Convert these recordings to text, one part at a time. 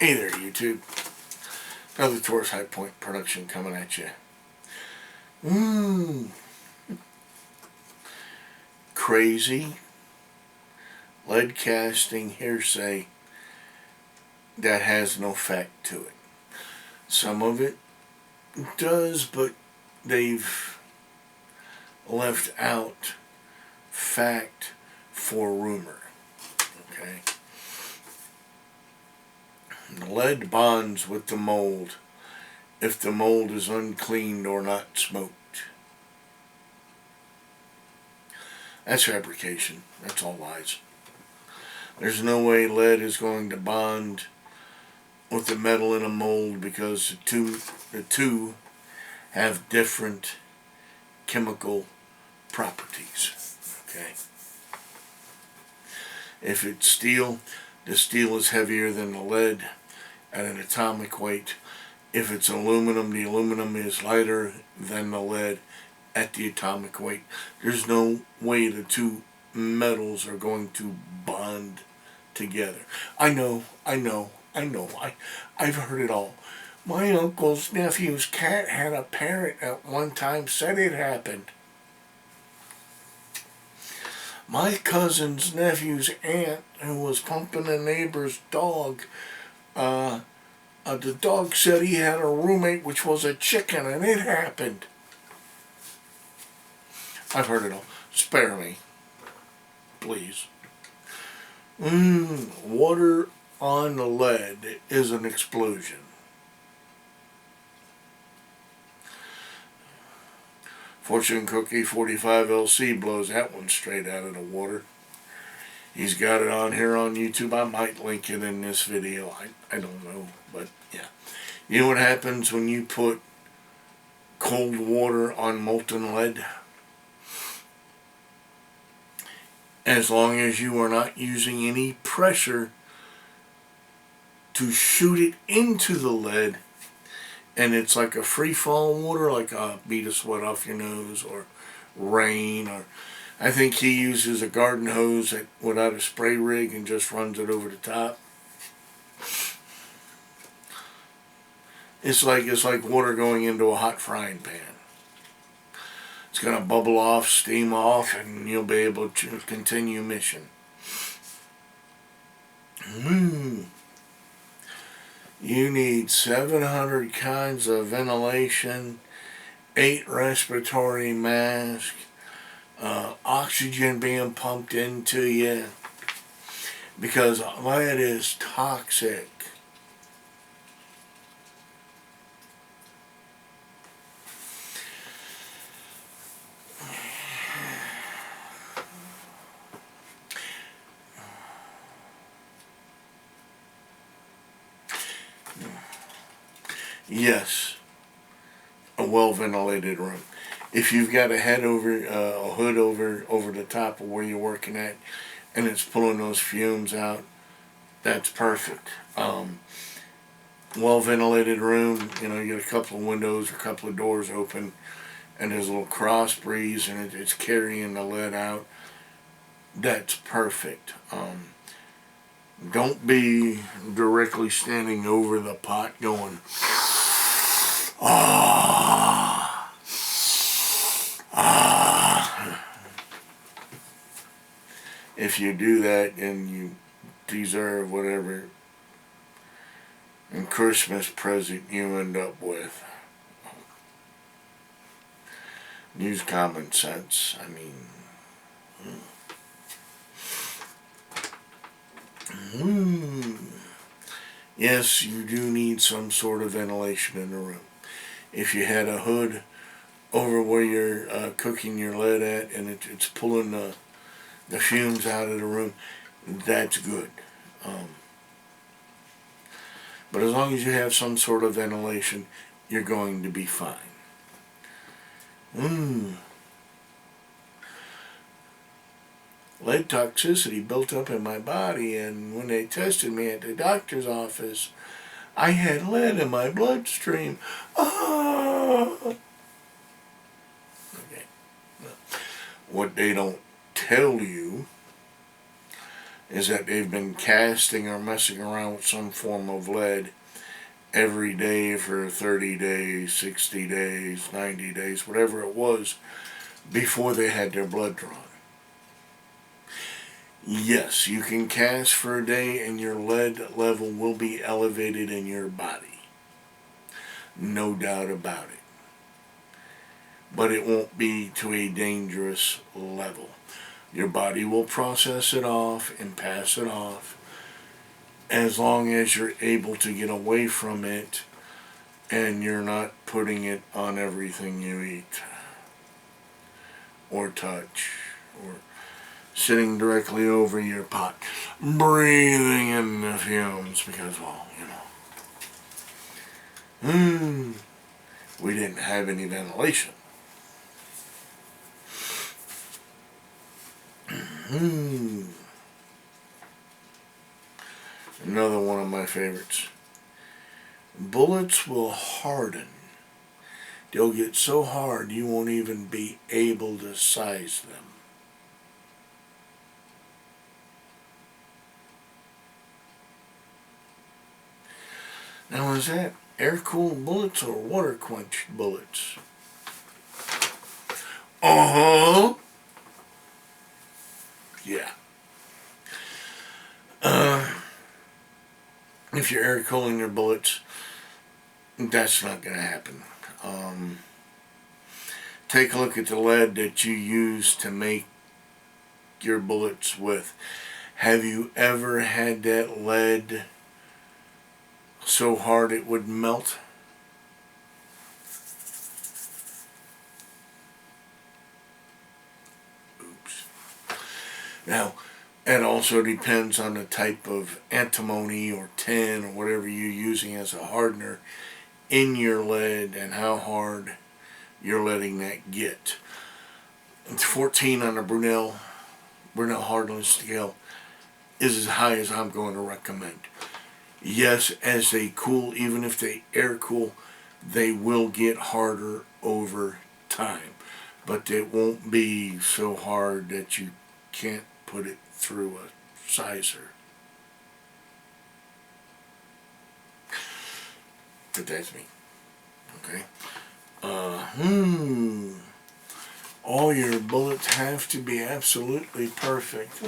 Hey there, YouTube. Another Taurus High Point production coming at you. Crazy lead casting hearsay that has no fact to it. Some of it does, but they've left out fact for rumor. Okay? Lead bonds with the mold if the mold is uncleaned or not smoked. That's fabrication. That's all lies. There's no way lead is going to bond with the metal in a mold because the two have different chemical properties. Okay? If it's steel, the steel is heavier than the lead at an atomic weight. If it's aluminum, the aluminum is lighter than the lead at the atomic weight. There's no way the two metals are going to bond together. I've heard it all. My uncle's nephew's cat had a parrot at one time, said it happened. My cousin's nephew's aunt, who was pumping a neighbor's dog, the dog said he had a roommate which was a chicken, and it happened. I've heard it all. Spare me, please. Water on the lead is an explosion. Fortune Cookie 45LC blows that one straight out of the water. He's got it on here on YouTube. I might link it in this video. I don't know, but yeah. You know what happens when you put cold water on molten lead? As long as you are not using any pressure to shoot it into the lead, and it's like a free fall water, like a beat a sweat off your nose or rain, or I think he uses a garden hose without a spray rig and just runs it over the top. It's like water going into a hot frying pan. It's going to bubble off, steam off, and you'll be able to continue mission. You need 700 kinds of ventilation, 8 respiratory masks, oxygen being pumped into you, because lead is toxic. Yes, a well-ventilated room. If you've got a hood over the top of where you're working at, and it's pulling those fumes out, that's perfect. Well-ventilated room, you get a couple of windows or a couple of doors open, and there's a little cross breeze, and it's carrying the lead out. That's perfect. Don't be directly standing over the pot going, If you do that, then you deserve whatever Christmas present you end up with. Use common sense. I mean, yes, you do need some sort of ventilation in the room. If you had a hood over where you're cooking your lead at, and it's pulling the fumes out of the room, that's good. But as long as you have some sort of ventilation, you're going to be fine. Lead toxicity built up in my body, and when they tested me at the doctor's office, I had lead in my bloodstream. Okay. What they don't tell you is that they've been casting or messing around with some form of lead every day for 30 days, 60 days, 90 days, whatever it was, before they had their blood drawn. Yes, you can cast for a day and your lead level will be elevated in your body. No doubt about it. But it won't be to a dangerous level. Your body will process it off and pass it off as long as you're able to get away from it and you're not putting it on everything you eat or touch or sitting directly over your pot, breathing in the fumes because, well, we didn't have any ventilation. Another one of my favorites. Bullets will harden. They'll get so hard you won't even be able to size them. Now, is that air-cooled bullets or water-quenched bullets? Uh-huh. Yeah. If you're air cooling your bullets, that's not going to happen. Take a look at the lead that you use to make your bullets with. Have you ever had that lead so hard it would melt? Oops. Now, it also depends on the type of antimony or tin or whatever you're using as a hardener in your lead and how hard you're letting that get. It's 14 on the Brunel hardness scale is as high as I'm going to recommend. Yes, as they cool, even if they air cool, they will get harder over time. But it won't be so hard that you can't put it through a sizer. But that's me. Okay. All your bullets have to be absolutely perfect.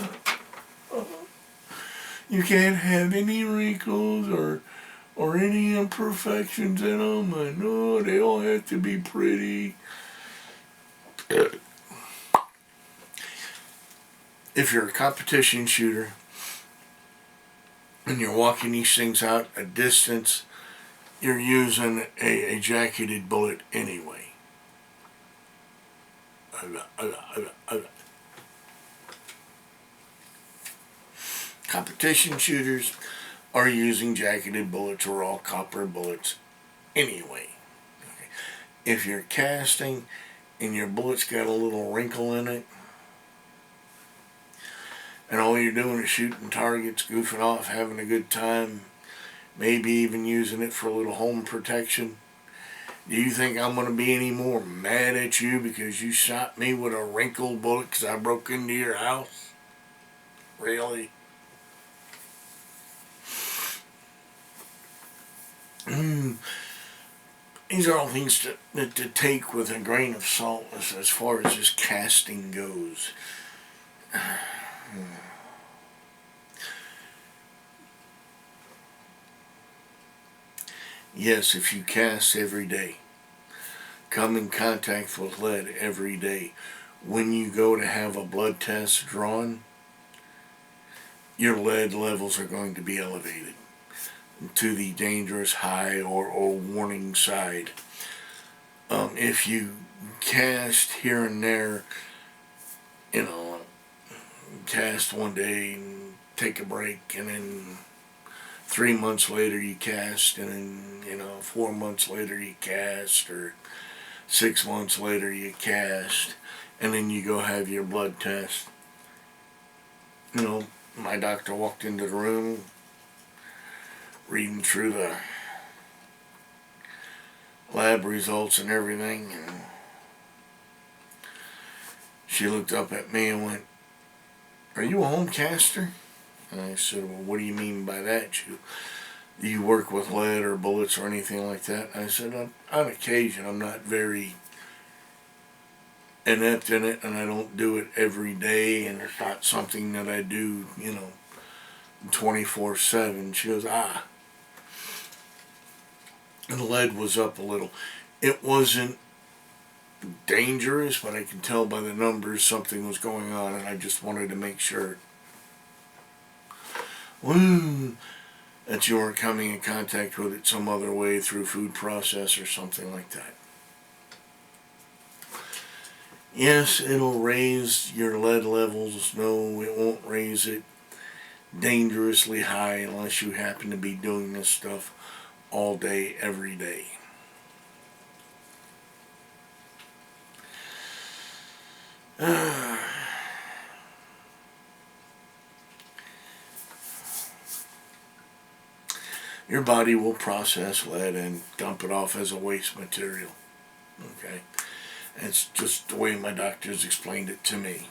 You can't have any wrinkles or any imperfections in them. I know they all have to be pretty. If you're a competition shooter and you're walking these things out a distance, you're using a jacketed bullet anyway. Competition shooters are using jacketed bullets or all copper bullets anyway. Okay. If you're casting and your bullet's got a little wrinkle in it, and all you're doing is shooting targets, goofing off, having a good time, maybe even using it for a little home protection, do you think I'm going to be any more mad at you because you shot me with a wrinkled bullet because I broke into your house? Really? These are all things to take with a grain of salt as far as just casting goes. Yes, if you cast every day, come in contact with lead every day, when you go to have a blood test drawn, your lead levels are going to be elevated to the dangerous high or warning side. If you cast here and there, cast one day and take a break, and then 3 months later you cast, and then 4 months later you cast, or 6 months later you cast, and then you go have your blood test. My doctor walked into the room reading through the lab results and everything, and she looked up at me and went, "Are you a home caster?" And I said, well, what do you mean by that? Do you work with lead or bullets or anything like that? I said, on occasion. I'm not very inept in it, and I don't do it every day, and it's not something that I do, 24/7. She goes, and the lead was up a little. It wasn't dangerous, but I could tell by the numbers something was going on, and I just wanted to make sure that you weren't coming in contact with it some other way through food process or something like that. Yes, it'll raise your lead levels. No, it won't raise it dangerously high unless you happen to be doing this stuff all day, every day. Your body will process lead and dump it off as a waste material. Okay? It's just the way my doctors explained it to me.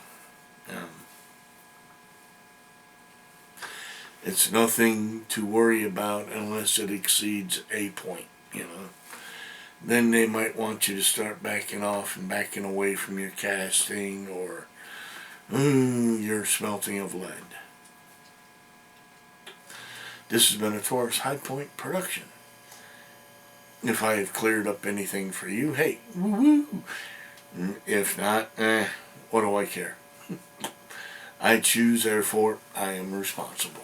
It's nothing to worry about unless it exceeds a point, Then they might want you to start backing off and backing away from your casting or your smelting of lead. This has been a Taurus High Point production. If I have cleared up anything for you, hey, woo-woo. If not, what do I care? I choose, therefore I am responsible.